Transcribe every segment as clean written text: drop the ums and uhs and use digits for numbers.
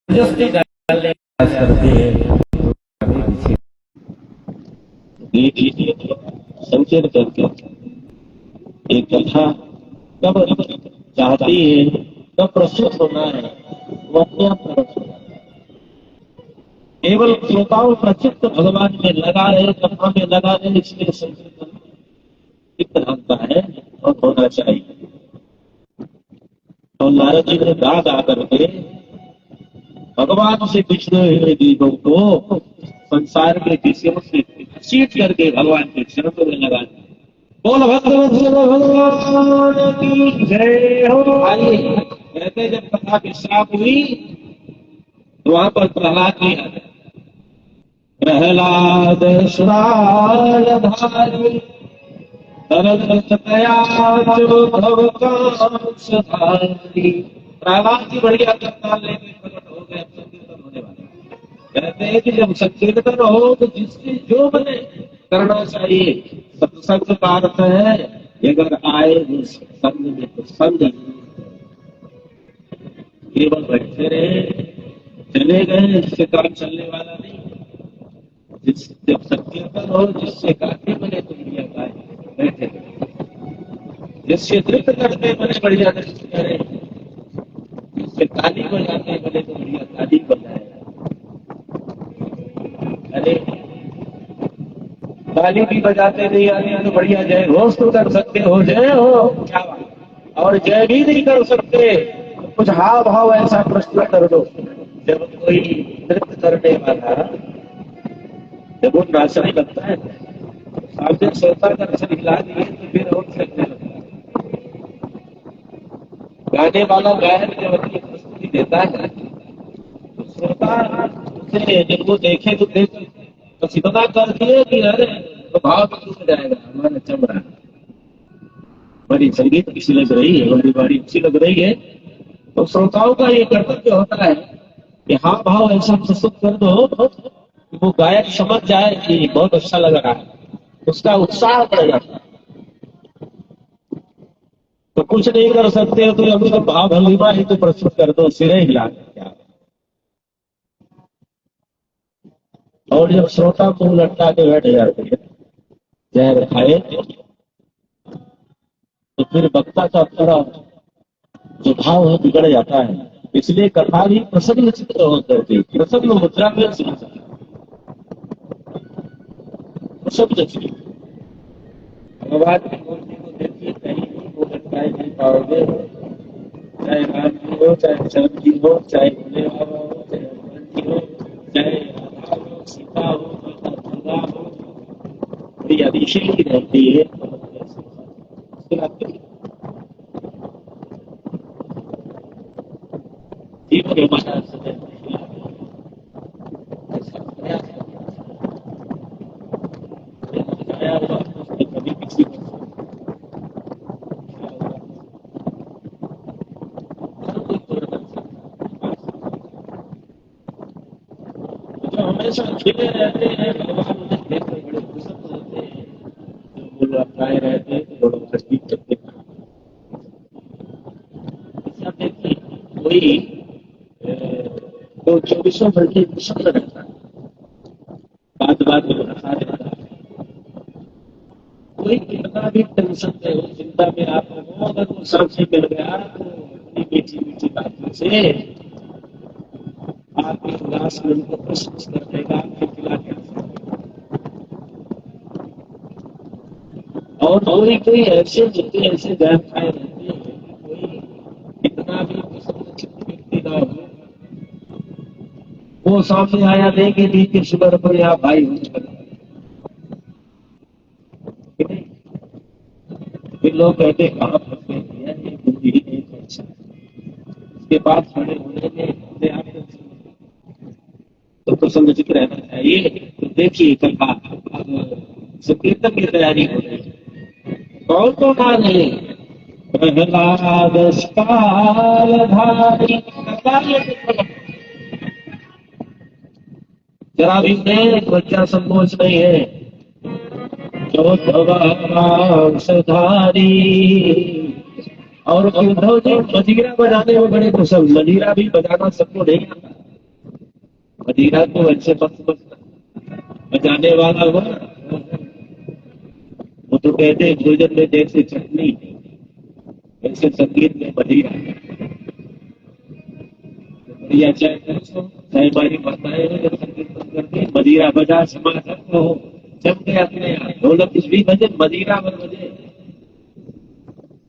जबरदस्ती डालने का प्रयास करते हैं। धीरे धीरे संकेत करके एक कथा कब चाहती है, कब प्रस्तुत होना है, वो अपने आप प्रकट हो जाता है। केवल श्रोताओं का चित्त भगवान में लगा रहे, कथा में लगा रहे, इसलिए संकीर्तन चित्त ढालता है और होना चाहिए। और नारद जी ने गा गा करके भगवान से पिछड़े हुए जीवों को संसार के विषयों से सीट करके भगवान के चरणों में लगा दिया। बोल भद्रवत्सल भगवान की जय हो। आइए कहते जब कथा विश्राम हुई तो वहां पर प्रहलाद भी आ गए। प्रहलाद श्रालधारी प्रहलाद की बढ़िया करताल लेके प्रकट हो गए। संकीर्तन होने वाले कहते हैं कि जब संकीर्तन हो तो जिससे जो बने करना चाहिए। सत्संग का अर्थ है अगर आए संग में तो संग, केवल बैठे रहे चले गए इससे काम चलने वाला नहीं। जब संकीर्तन हो जिससे गाते बने तो बढ़िया गाए बैठे रहे, जिससे नृत्य करते बने बढ़िया नृत्य करें, जिससे ताली बजाते बने तो बढ़िया ताली बजाए। अरे ताली भी बजाते नहीं आते तो बढ़िया जय घोष तो कर सकते हो, जय हो क्या बात। और जय भी नहीं कर सकते तो कुछ हाव भाव ऐसा प्रश्न कर दो। जब कोई नृत्य करने वाला जब वो नाचने लगता है सामने श्रोता का रसन हिला दिए तो फिर और सकने लगता है। गाने वाला गायक जब अपनी प्रस्तुति देता है तो श्रोता उसे जब वो देखे तो देख बस इतना कर दिए कि अरे तो भाव भी टूट जाएगा, हमारा चम रहा है। बड़ी संगीत किसी लग रही है, बड़ी बड़ी अच्छी लग रही है। तो श्रोताओं का ये कर्तव्य होता है कि हाँ भाव ऐसा प्रस्तुत कर दो कि वो गायक समझ जाए कि बहुत अच्छा लग रहा है, उसका उत्साह बढ़ जाता है। तो कुछ नहीं कर सकते हो तो अभी तो भाव भंगिमा ही तो प्रस्तुत कर दो, सिरे हिला क्या। और जब श्रोता को लटका के बैठ जाते हैं जहर खाए तो फिर वक्ता का पूरा जो भाव है बिगड़ जाता है। इसलिए कथा भी प्रसन्न चित्त हो करती, प्रसन्न मुद्रा में सुन सकती, प्रसन्न चित्त। भगवान की मूर्ति को देखिए कहीं भी वो लटकाए नहीं पाओगे, चाहे राम जी हो, चाहे चरण जी हो, चाहे भोले बाबा हो, चाहे हनुमान जी हो, चाहे राधा हो, सीता हो, माता दुर्गा हो, बड़ी अतिशय ही रहती है। जीवन हमारा समय कभी किसी हमेशा खिले रहते हैं भगवान उन्हें देखकर बड़े प्रसन्न होते हैं। जो लोग अपनाए रहते हैं तो बड़े नजदीक करते हैं। ऐसा देखिए कोई तो 24 घंटे प्रसन्न रहता है, बात बात में हंसा देता है। कोई कितना भी टेंशन में हो, चिंता में आप हो, अगर वो सामने मिल गया तो अपनी मीठी मीठी बातों से आपके उदास मन को प्रशंस कर देगा, आपके खिला के। और कोई ऐसे जितने ऐसे गैर खाए रहते हैं कि कोई कितना भी प्रसन्न चित्त व्यक्ति ना हो, वो सामने आया देंगे दी के शुगर पर या भाई हो चुका। फिर लोग कहते कहाँ फंसे हैं, ये बुद्धि ही नहीं पहुंचा। इसके बाद खड़े होने में आप तो प्रसन्नचित रहना चाहिए। तो देखिए कथा संकीर्तन की तैयारी हो रही है। कौन कौन आ रहे? प्रहलाद श्रालधारी। जरा भी बच्चा संकोच नहीं है। वंशधारी। और उद्धव जी मजीरा बजाने में बड़े कुशल, मजीरा भी बजाना सबको नहीं आता। मदिरा को ऐसे मत समझना, बजाने वाला हुआ वो तो कहते हैं भोजन में जैसे चटनी वैसे संगीत में मदिरा। या चाहे हमारी माताएं हो जब संगीत करते मदिरा बजा समासक्त हो जब गए अपने यहाँ ढोलक कुछ भी बजे मदिरा पर बजे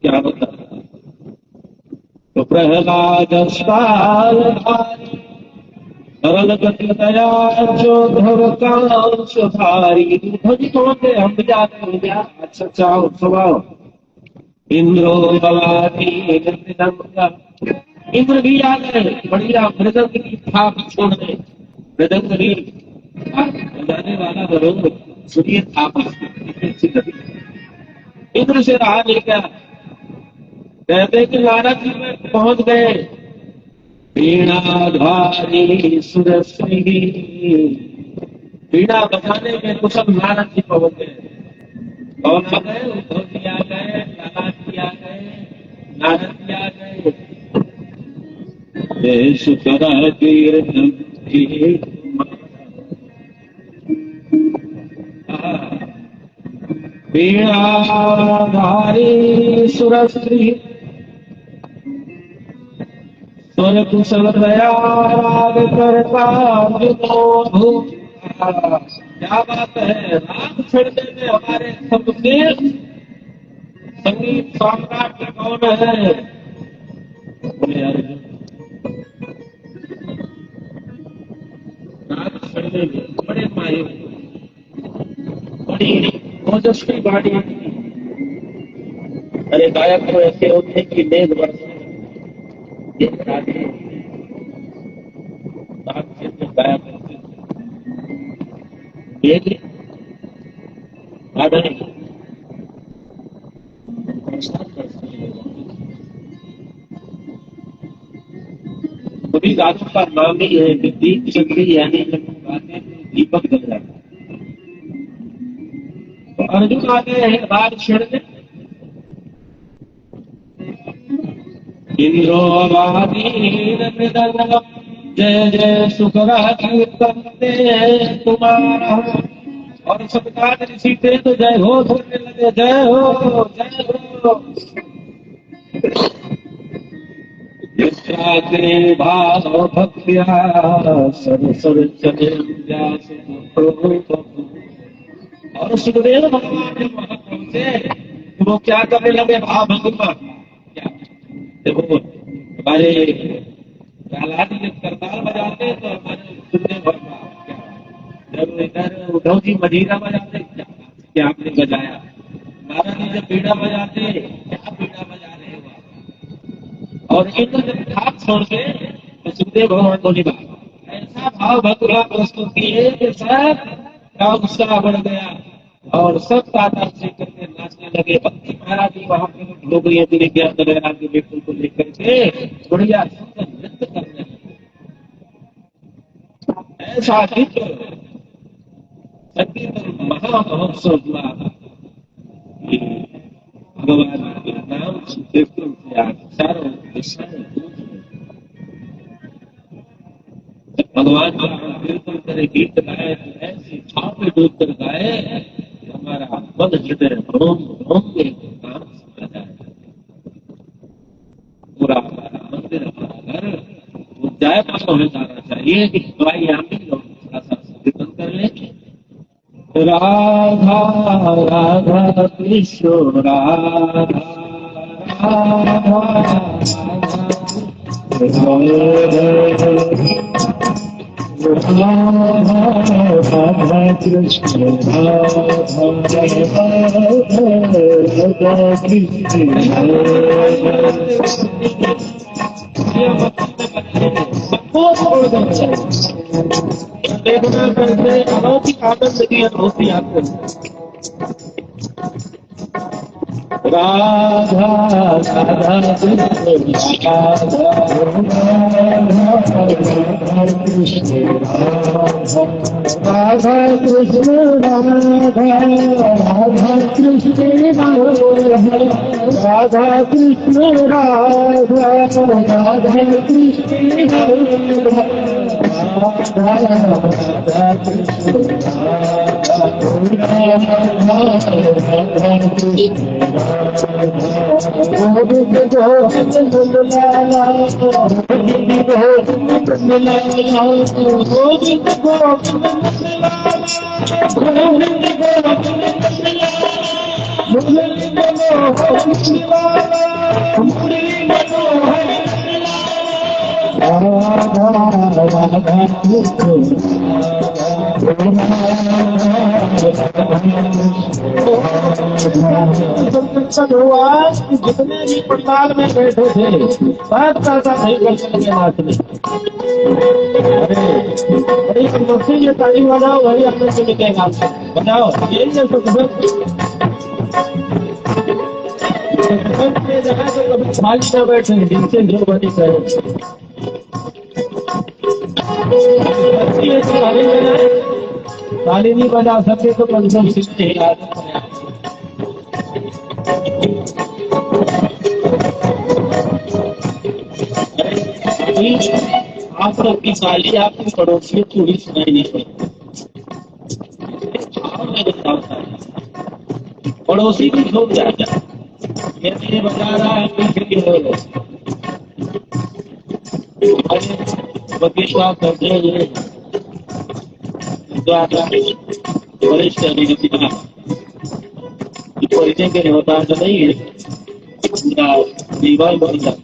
क्या होता। तो प्रहलाद सरल गति दया जो धर कांश भारी ध्वनि कौन थे हम जाते हो गया अच्छा चाहो स्वभाव इंद्रो बवानी इंद्र भी आ गए बढ़िया मृदंग की थाप छोड़ने मृदंग भी बजाने वाला बरोबर सुनिए थाप इंद्र से रहा नहीं गया। कहते कि नारद जी में पहुंच गए वीणाधारी सुरश्री वीणा बजाने में कुशल नारद जी पहुंच गए। कौन आ गए उद्धव जी आ गए लाला जी आ गए नारद जी आ गए। शुक्र कीर्तन वीणाधारी सुरश्री स्वर कुशल दया राग करता भूत। क्या बात है राग छड़ने में हमारे सबसे संगीत सम्राट कौन है। राग छड़ने में बड़े माहिर बड़ी ओजस्वी बाड़ी। अरे गायक तो ऐसे होते हैं कि नेद वर्ष खुदी दादू का नाम ही है दीप चंद्री यानी दीपक जल जाता। तो अर्जुन आ गए हैं राग छेड़ने। इंद्रोवादीन मृदंगम जय जय शुक्र कीर्तन तुम्हारा। और सतकात ऋषि थे तो जय हो बोलने लगे जय हो जय हो। के भाव भक्त्या सर सर चले व्यास। और सुखदेव भगवान जब वहां पहुंचे तो वो क्या करने लगे भाव भगवान क्या देखो हमारे प्रहलाद जी जब करताल बजाते तो हमारे सुखदेव भगवान जब इधर उद्धव जी मजीरा बजाते क्या आपने बजाया। नारद जी जब बीड़ा बजाते क्या बीड़ा बजा रहे हो। और इंद्र जब थाप छोड़ते तो सुखदेव भगवान को निभा ऐसा भाव भगवान प्रस्तुत किए कि सब का उत्साह बढ़ गया और सब ताता से करके नाचने लगे। भक्ति महाराज जी वहां पे डोगरिया के ज्ञान वगैरह के व्यक्ति को लेकर के बढ़िया सुंदर नृत्य करने लगे। ऐसा चित्र संगीत महामहोत्सव हुआ कि भगवान के नाम कीर्तन से आज चारों दिशाएं भगवान का कीर्तन करे गीत गाए तो ऐसी छाव में डूब कर गाए हमारा मन हृदय भ्रोम भ्रोम में काम समझा जाए। पूरा हमारा मंदिर हमारा घर उज्जाय पर हमें जाना चाहिए कि दवाई यहाँ भी लोग थोड़ा सा कीर्तन कर ले। राधा राधा कृष्ण राधा राधा कृष्ण देखना करते अलौकिक आनंद की अनुभूति आपको। राधा राधा कृष्ण राधा कृष्ण राधा कृष्ण राधा कृष्ण राधा राधा कृष्ण जितने भी पंडाल में बैठे थे सब पैसा नहीं कर सके नाच में। अरे बड़ी ये ताली बजाओ वही अपने से निकलेगा। बजाओ यही है जगह से कभी खाली न बैठे जिनसे जो बनी करे ताली नहीं बजा सकते तो पंचम सीखते ही आदत आप लोग की ताली आपके पड़ोसियों को भी सुनाई नहीं पड़ती। पड़ोसी भी झोंक जाता ये बजा रहा है पीछे की हो विश्वास करते हैं वरिष्ठ अधिकारी परिचय के होता है तो नहीं है दीवार बन जाता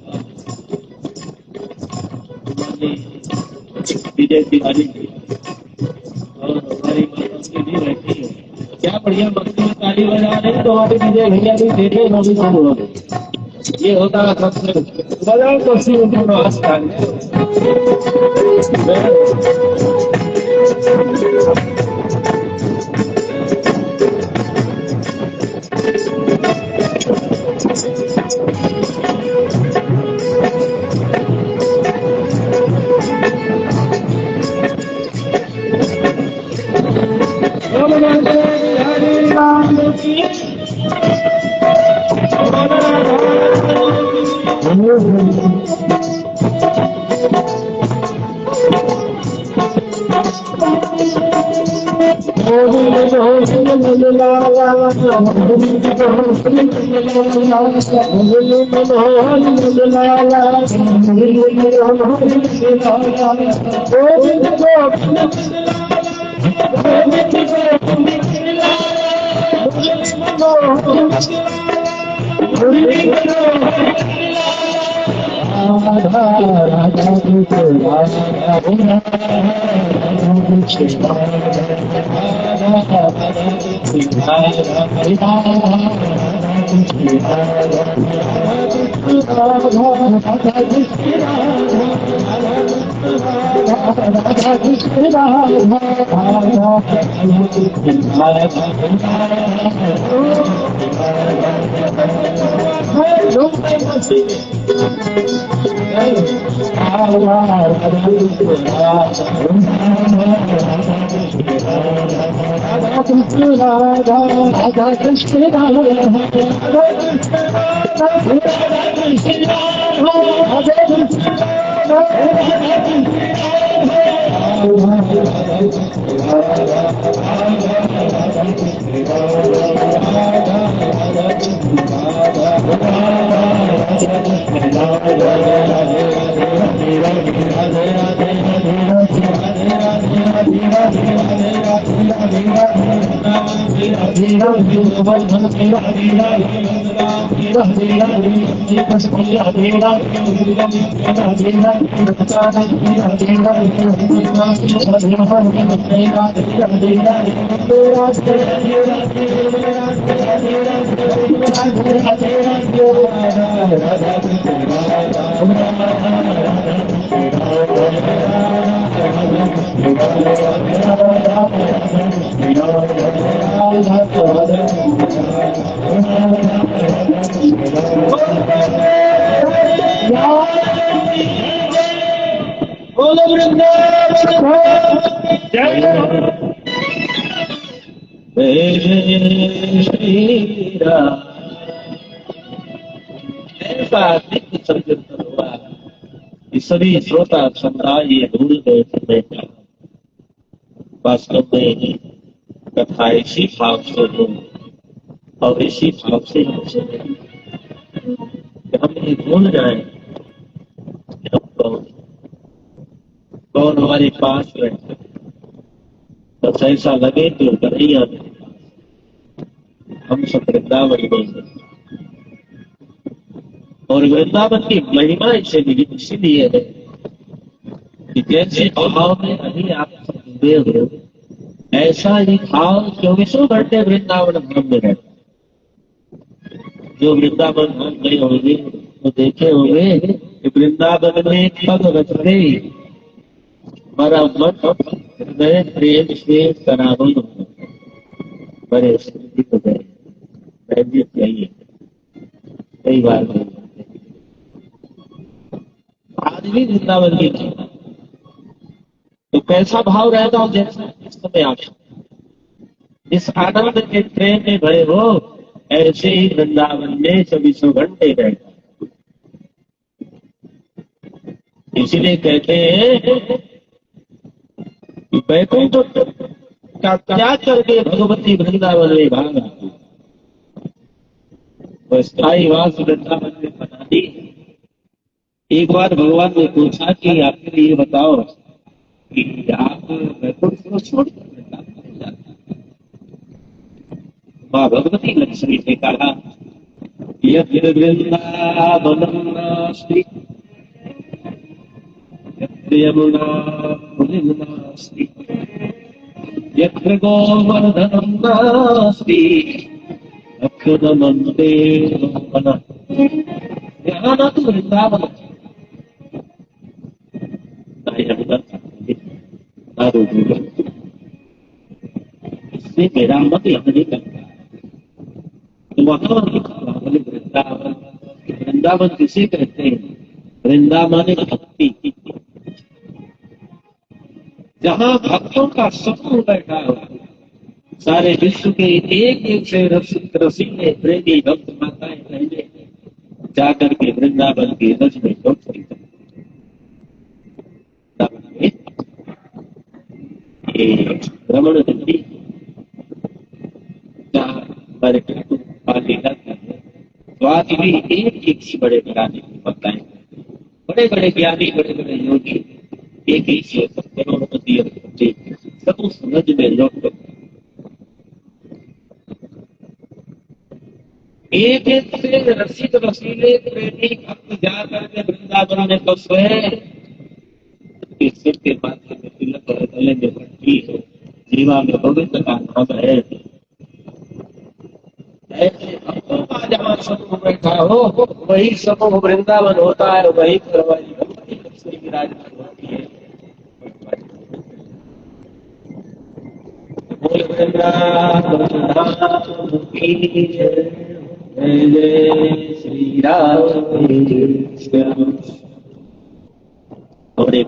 विजय तिवारी और हमारी माता भी रहती है। क्या बढ़िया भक्ति में ताली बजा रहे तो हमारे विजय भैया भी देखे नौकरी चालू हो ये होता है सबसे बजाओ तो सभी श्रोता समुदाय ये भूल गए वास्तव में कथा इसी भाव से हो और इसी भाव से हम सुने कि हम ये भूल जाए कि हम कौन हमारे पास बैठे। बस ऐसा लगे तो कन्हैया हम सब वृंदावन में। और वृंदावन की महिमा इसीलिए है कि जैसे भाव में अभी आप सब जुड़े हो, ऐसा ही भाव 24 घंटे वृंदावन धाम में रहता। जो वृंदावन धाम गए होंगे तो देखे होंगे कि वृंदावन में पग रचते हमारा मन हृदय प्रेम से सनातन हो बड़े स्मृति हो गए। चाहिए कई बार आज भी वृंदावन की तो कैसा भाव रहेगा जैसा इस समय आप इस आनंद के प्रेम में भरे हो, ऐसे ही वृंदावन में 24 घंटे रहेगा। इसीलिए कहते हैं कि बैकुंठ का त्याग करके भगवती वृंदावन में भागा तो स्थायी वास वृंदावन में बना दी। एक बार भगवान ने पूछा कि आपके लिए बताओ कि आप बैकुंठ को छोड़कर वृंदावन जाते। माँ भगवती लक्ष्मी ने कहा यत्र वृंदावनं नास्ति यत्र यमुना पुलिन नास्ति यत्र गोवर्धनं नास्ति अक्षरमन्ते लोकनः। यहाँ ना तो वृंदावन इससे मेरा मत यहाँ नहीं करता। तो वहां वृंदावन वृंदावन किसे कहते हैं? वृंदावन भक्ति, जहाँ भक्तों का समूह बैठा हो। सारे विश्व के एक एक से रसीले प्रेमी भक्त माताएं पहले जाकर के वृंदावन के रज में लौट भ्रमण नगरी हमारे तो आज भी एक एक से बड़े घराने की माताएं, बड़े बड़े ज्ञानी, बड़े बड़े योगी एक ही से करोड़पति सब उस रज में लौट एक एक से रसिक रसीले प्रेमी भक्त जाकर के वृंदावन में बस हुए। सिर के माथे में तिलक है, गले में पट्टी है, जीवा में गोविंद का नाम है। ऐसे भक्तों का जहाँ समूह बैठा हो वही समूह वृंदावन होता है, वही हमारी भगवती लक्ष्मी विराजमान होती है। बोल वृंदावन की जय जय श्री राम। और एक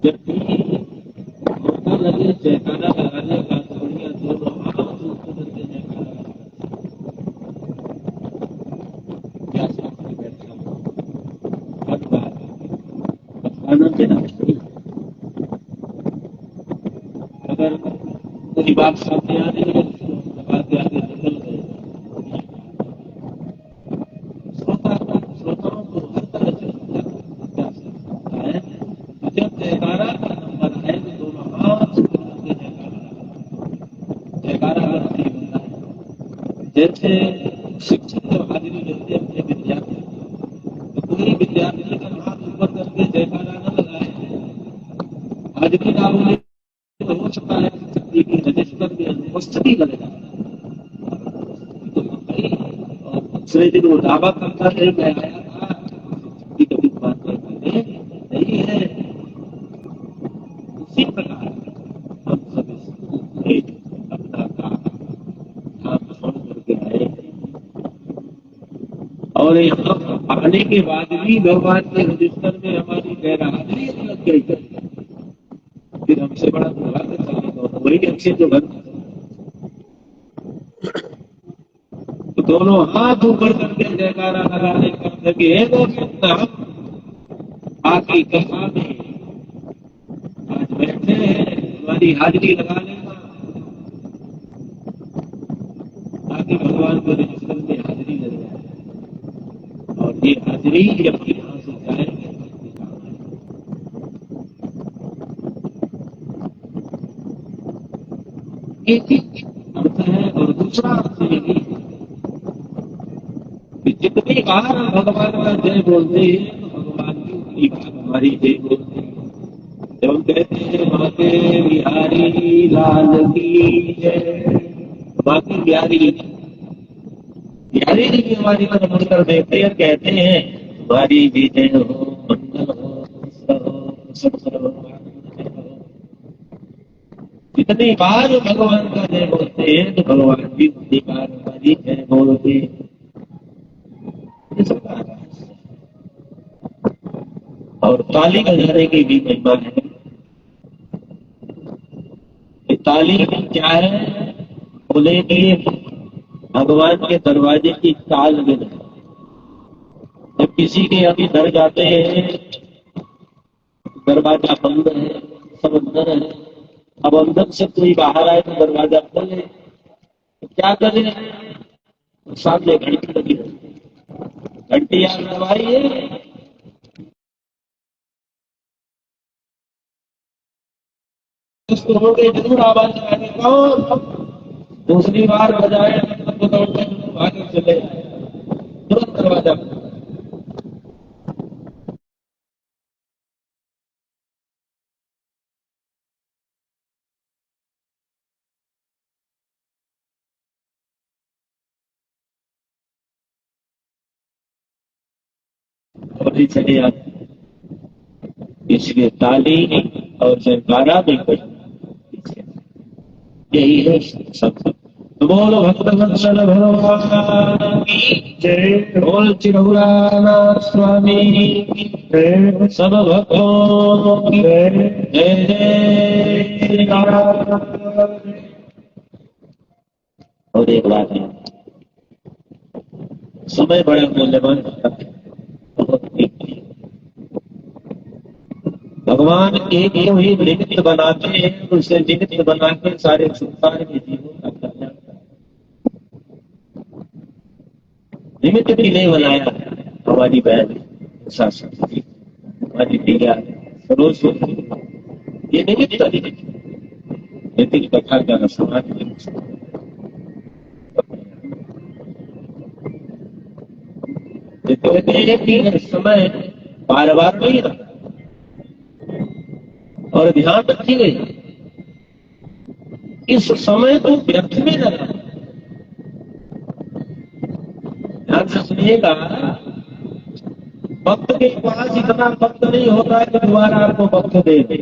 जब भी मौका लगे जयकारा लगाने का थोड़िया दोनों हाथ ऊपर करके जयकारा क्या सामने बैठा आनंद देना चाहिए। अगर कोई बात सामने आ रही है बात आगे निकल गए श्रोताओं को हर तरह से क्या सकता है। जब जयकारा का नंबर है तो दोनों हाथ करके जयकारा अगर नहीं होता है। जैसे शिक्षक जब हाजिरी देते हैं अपने विद्यार्थी तो कोई विद्यार्थी का हाथ ऊपर करके जयकारा न लगाए, हाजिरी ना बोले तो हो सकता है कि रजिस्टर में अनुपस्थिति लगेगा। दूसरे दिन वो दावा करता है मैं आया था, कभी बात नहीं है। उसी प्रकार हम सब अपना काम छोड़ करके आए और यहाँ आने के बाद भी भगवान के रजिस्टर में हमारी गैरहाजिरी लग गई। फिर हमसे बड़ा दुर्भाग्य था वही हमसे जो घर तो दोनों हाथ ऊपर करके जयकारा लगाने कर लगे गोविंद आपकी कथा में आज अपनी हाजिरी लगा लेना, ताकि भगवान को रजिस्टर में हाजिरी लग जाए, और ये हाजिरी जब यहाँ से जाएंगे एक अर्थ है। और दूसरा अर्थ यही है कि जितनी बार भगवान का जय बोलते हैं तो भगवान की उतनी बार हमारी जय बोलते हैं। जब हम कहते हैं बाके बिहारी लाल की जय, बाकी बिहारी बिहारी जी भी हमारी तरफ मुड़कर देखते हैं, कहते हैं हमारी भी जय हो, मंगल हो, सब हो। जितनी बार भगवान का जय बोलते हैं तो भगवान भी उतनी बार हमारी जय बोलते हैं। और ताली बजाने की भी महिमा है। ताली क्या है? बोले कि भगवान के दरवाजे की ताल में जब किसी के अभी डर जाते हैं, दरवाजा बंद है, सब अंदर है, अब अंदर से कोई बाहर आए तो दरवाजा खोले तो क्या करे? सामने घंटी लगी, घंटी आप दबाइए, तो हो गई जरूर आवाज आएगी, कौन? दूसरी बार बजाए तो दौड़ते आगे चले, तुरंत दरवाजा। और चले आप, इसलिए ताली और जयकारा भी यही है सब। बोलो भक्तवत्सल भगवान की जय, बोल चिरहुरानाथ स्वामी की जय, सब भक्तों की जय जय। और एक बात है, समय बड़ा मूल्यवान भगवान एक ही निमित्त बनाते हैं, उसे निमित्त बना के सारे संसार के जीवों का कल्याण। निमित्त भी नहीं बनाया हमारी बहन शास्त्री, हमारी दिया सरोज, ये निमित्त लेकिन कथा का समाज समय बार बार नहीं रहा। और ध्यान रखिए, इस समय को व्यर्थ में न रहा। ध्यान से सुनिएगा, भक्त के पास इतना वक्त नहीं होता है कि दोबारा आपको वक्त दे दे।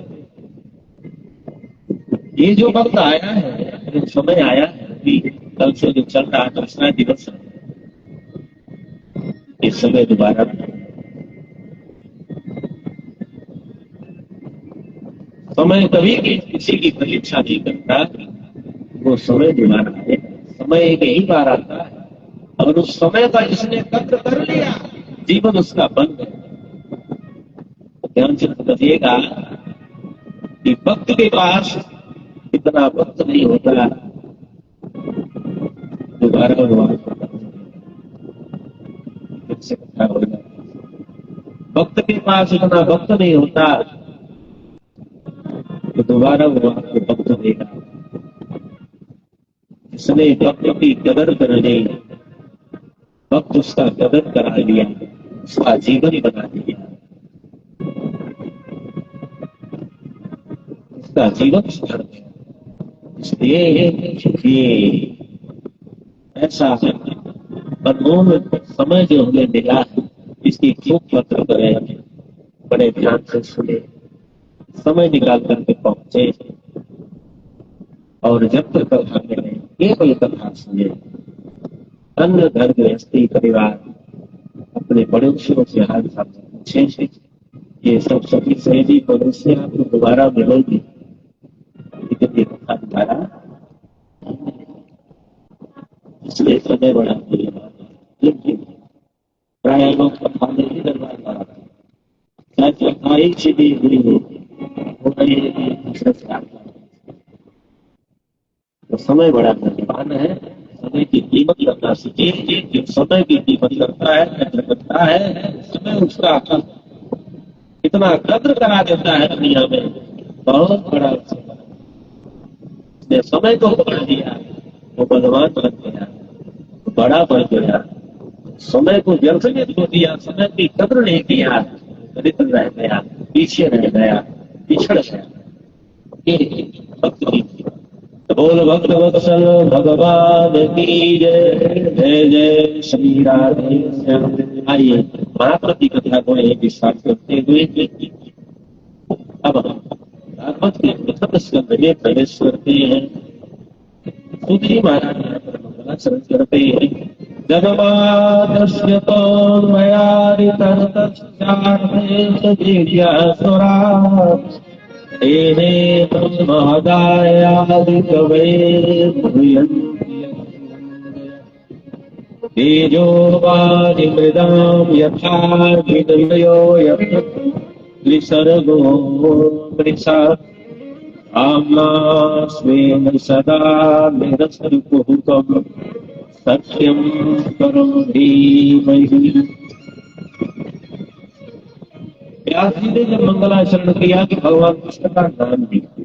ये जो वक्त आया है, जो समय आया है, कल से जो चल रहा है, दूसरा दिवस, इस समय दोबारा समय कभी किसी की परीक्षा नहीं करता, वो समय दोबारा आए। समय एक ही बार आता है, और उस समय का जिसने कद्र कर लिया, जीवन उसका बंद है। ध्यान से समझिएगा कि भक्त के पास इतना वक्त नहीं होता दोबारा होगा। भक्त के पास इतना वक्त नहीं होता तो दोबारा वो आपको वक्त देगा। इसने वक्त की कदर कर ली, वक्त उसका कदर करा लिया, उसका जीवन बना दिया, उसका जीवन सुधर गया। इसलिए ऐसा अनमोल समय जो हमें मिला है, इसकी खूब कदर करें, बड़े ध्यान से सुने, समय निकाल करके पहुंचे, और जब तक कथा मिले केवल कथा सुने। अन्य घर गृहस्थी परिवार अपने पड़ोसियों से हाल चाल पूछे, ये सब सभी सहेली पड़ोसी आपको दोबारा मिलेगी, लेकिन ये कथा दोबारा, इसलिए समय बड़ा लेकिन प्राय लोग कथा नहीं दरबार जा चाहे कथा ही सीधी हुई हो रही है, दूसरे से तो समय बड़ा मूल्यवान है। समय की कीमत करना सीखिए। जो समय की कीमत करता है, कद्र करता है, समय उसका इतना कद्र करा देता है दुनिया में, बहुत बड़ा उसने समय को पकड़ दिया, वो भगवान बन गया, बड़ा बन गया। समय को व्यर्थ में खो दिया, समय की कद्र नहीं किया, दरिद्र रह गया, पीछे रह गया, पिछड़ गया। ये भक्त की थी। तो बोल भक्त वत्सल भगवान की जय। जय जय श्री राधे श्याम। आइए महाप्रति कथा को एक विश्वास करते हुए अब हम भागवत के प्रथम स्कंद में प्रवेश करते हैं। सुधी महाराज यहाँ पर मंगलाचरण करते हैं। जगमादस्य तो मयारितरतश्चार्थेषु तेने महदायादिकवे तेजो वारिमृदां यथा विनिमयो त्रिसर्गो मृषा आम्ना स्वेन सदा निरसर्गहुतं सत्यं परं धीमहि। व्यास जी ने जब मंगलाचरण किया कि भगवान कृष्ण का नाम लिया,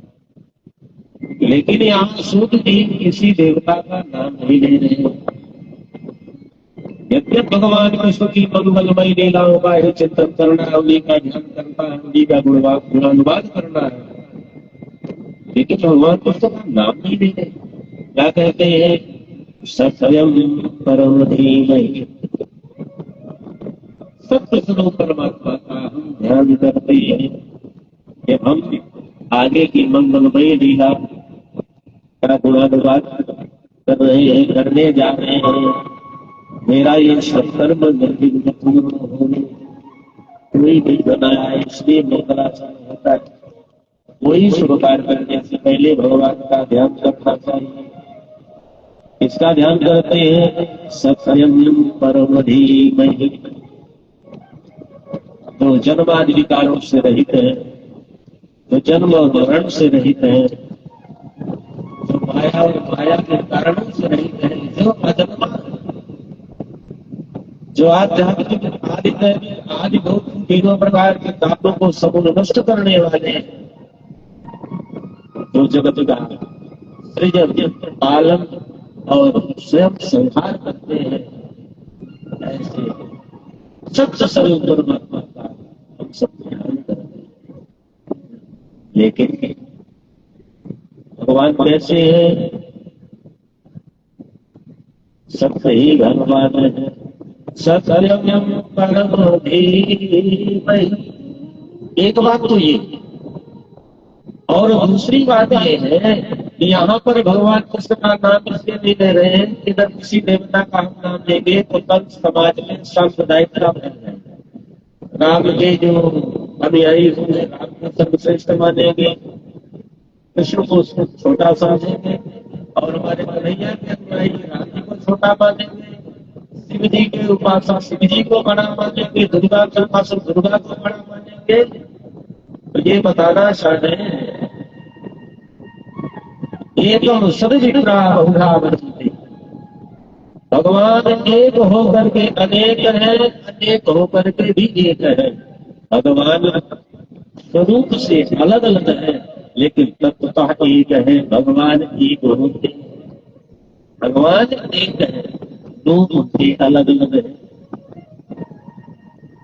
लेकिन यहाँ सूत जी किसी देवता का नाम नहीं ले रहे। यद्यप भगवान कृष्ण की मंगलमयी लीलाओं का ही चिंतन करना है, उन्हीं का ध्यान करना है, उन्हीं का गुणानुवाद करना है, लेकिन भगवान कृष्ण का नाम नहीं ले रहे। क्या कहते हैं? सत्यम परम धीमहि। सत्य स्वरूप परमात्मा का हम ध्यान करते हैं कि हम आगे की मंगलमयी लीला का गुणानुवाद कर रहे हैं, करने जा रहे हैं। मेरा ये सत्कर्म निर्विघ्न पूर्ण होने कोई नहीं बनाया है, इसलिए मंगलाचरण होता है। कोई शुभ कार्य करने से पहले भगवान का ध्यान करना चाहिए। इसका ध्यान करते हैं। सत्यम परम धीमहि। जो जन्मादि विकारों से रहित है, जो जन्म और मरण से रहित है, जो माया और माया के कारणों से रहित है, जो अजन्मा, जो आध्यात्मिक आदि भौत तीनों प्रकार के तापों को समूल नष्ट करने वाले हैं, जो जगत का सृजन, पालन और स्वयं संहार करते हैं, ऐसे सत्य स्वरूप परमात्मा का हम सब ध्यान करते हैं। लेकिन भगवान कैसे हैं? सत्य ही भगवान है। सत्यम परम धीमहि। एक बात तो ये, और दूसरी बात ये है कि यहाँ पर भगवान कृष्ण का नाम इसलिए नहीं ले रहे हैं कि अगर किसी देवता का हम नाम लेंगे तो कल समाज में सांप्रदायिकता फैल जाएगी। राम के जो अनुयायी होंगे राम को सर्वश्रेष्ठ मानेंगे, कृष्ण को छोटा समझेंगे, और हमारे कन्हैया के अनुयायी राम जी को छोटा मानेंगे, शिव जी के उपासक शिव जी को बड़ा मानेंगे, दुर्गा के उपासक दुर्गा को बड़ा मानेंगे। तो ये बताना चाहते हैं एकम सद्विप्रा बहुधा वर्तते। भगवान एक होकर के अनेक है, अनेक होकर के भी एक है। भगवान स्वरूप से अलग अलग है, लेकिन तत्वतः एक है। भगवान एक होते, भगवान एक है, दो होते अलग अलग है।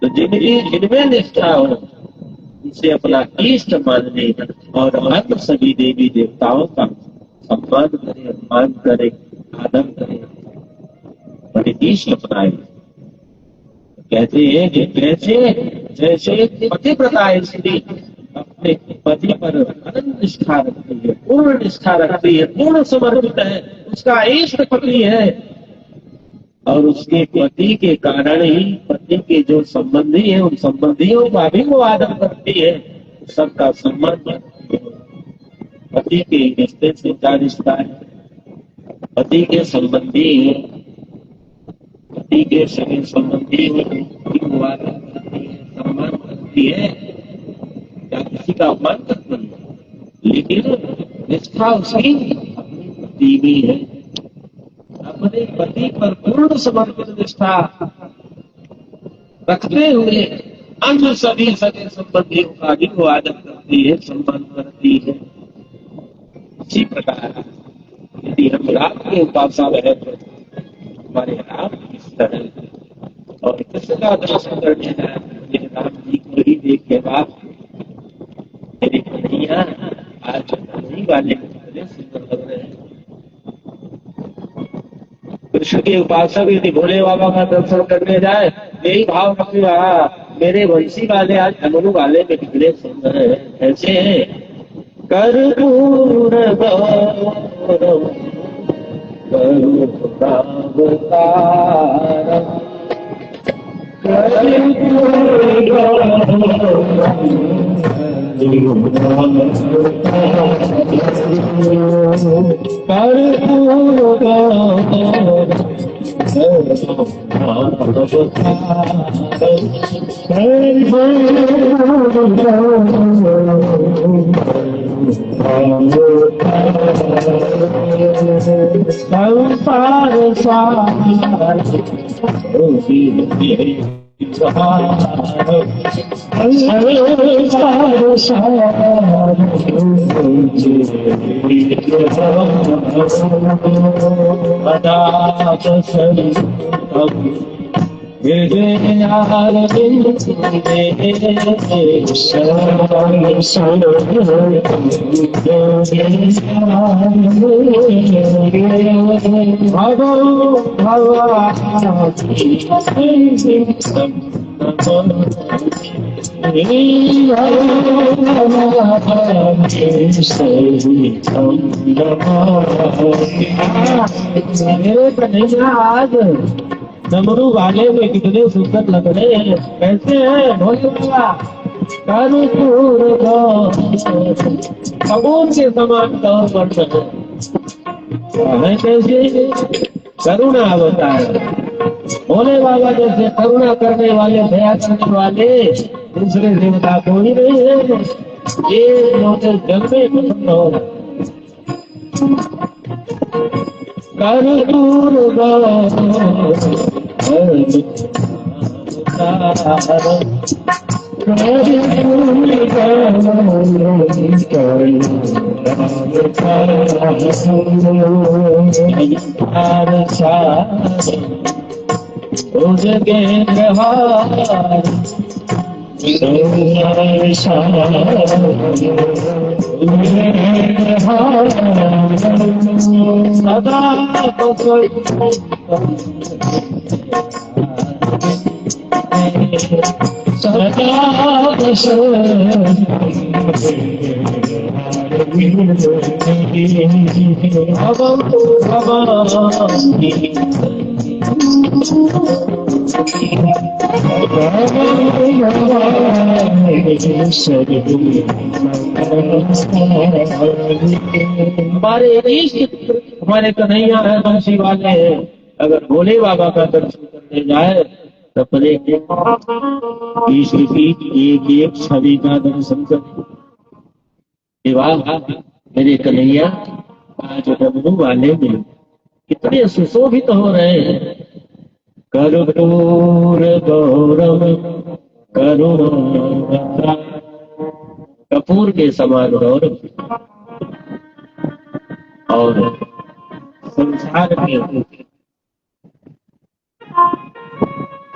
तो जिनमें निष्ठा हो उसे अपना इष्ट मानने और अन्य सभी देवी देवताओं का सम्मान करे, मान करे, आदर करे, बड़े इष्ट अपनाए। कहते हैं कि जैसे पतिव्रता स्त्री अपने पति पर अनंत निष्ठा रखती है, पूर्ण निष्ठा रखती है, पूर्ण समर्पित है, उसका इष्ट पति है, और उसके पति के कारण ही पति के जो संबंधी है उन संबंधियों का भी वो आदर करती है, सबका सम्मान करती है। पति के रिश्ते से क्या रिश्ता है? पति के संबंधी है, पति के सभी संबंधी वो आदर करती है, सम्मान करती है, क्या किसी का अपमान करती है? लेकिन निष्ठा उसकी भक्ति भी है। अपने पति पर पूर्ण समर्पित निष्ठा रखते हुए अन्य सभी सगे संबंधियों का भी वो आदर करती है, सम्मान करती है। इसी प्रकार यदि हम राम के उपासक है तो हमारे राम किस तरह और किसका दर्शन करने जाए, मुझे राम जी को ही देखे बाप मेरे कन्हैया आज नहीं वाले कितने सुंदर लग रहे हैं। कृष्ण के उपासक यदि भोले बाबा का दर्शन करने जाए यही भाव रखेगा, मेरे वंशी वाले आज डमरू वाले में कितने सुंदर है। ऐसे है कर्पूर गौरव आज डमरू वाले में कितने सुंदर लग रहे हैं। कैसे है भोले बाबा कर्पूर कपूर के समान गौर बढ़ रहे कैसे करुणा अवतार भोले बाबा जैसे करुणा करने वाले दया करने वाले दूसरे देवता कोई नहीं है। ये मोटे जल में पसंद हो रहा कर्पूर हमारे इष्ट हमारे कन्हैया है, बंसी वाले हैं। अगर भोले बाबा का दर्शन करने जाए तो पहले एक एक छवि का दर्शन कर मेरे कन्हैया आज डमरू वाले में कितने सुशोभित हो रहे हैं। कर्पूर गौरव करुणा कपूर के समान गौरव और संसार में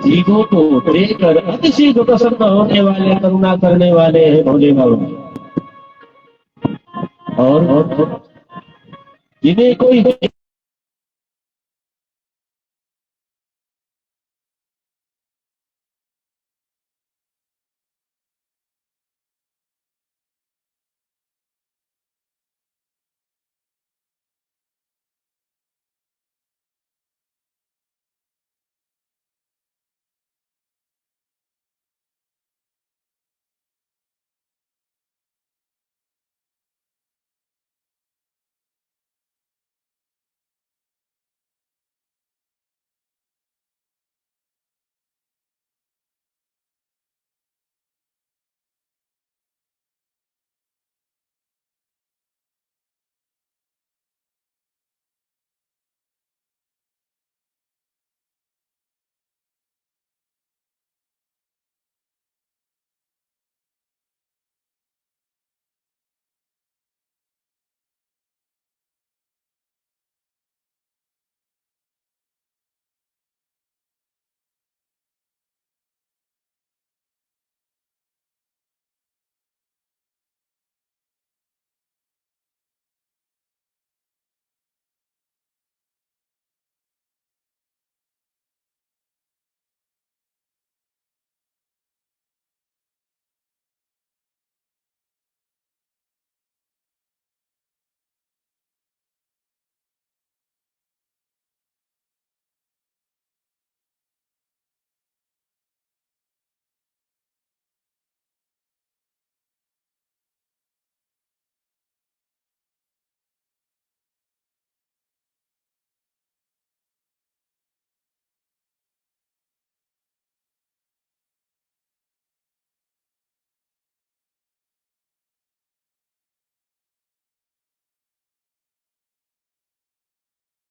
जीवों को देकर अतिशीघ्र प्रसन्न होने वाले करुणा करने वाले हैं भोले बाबा। और जिन्हें कोई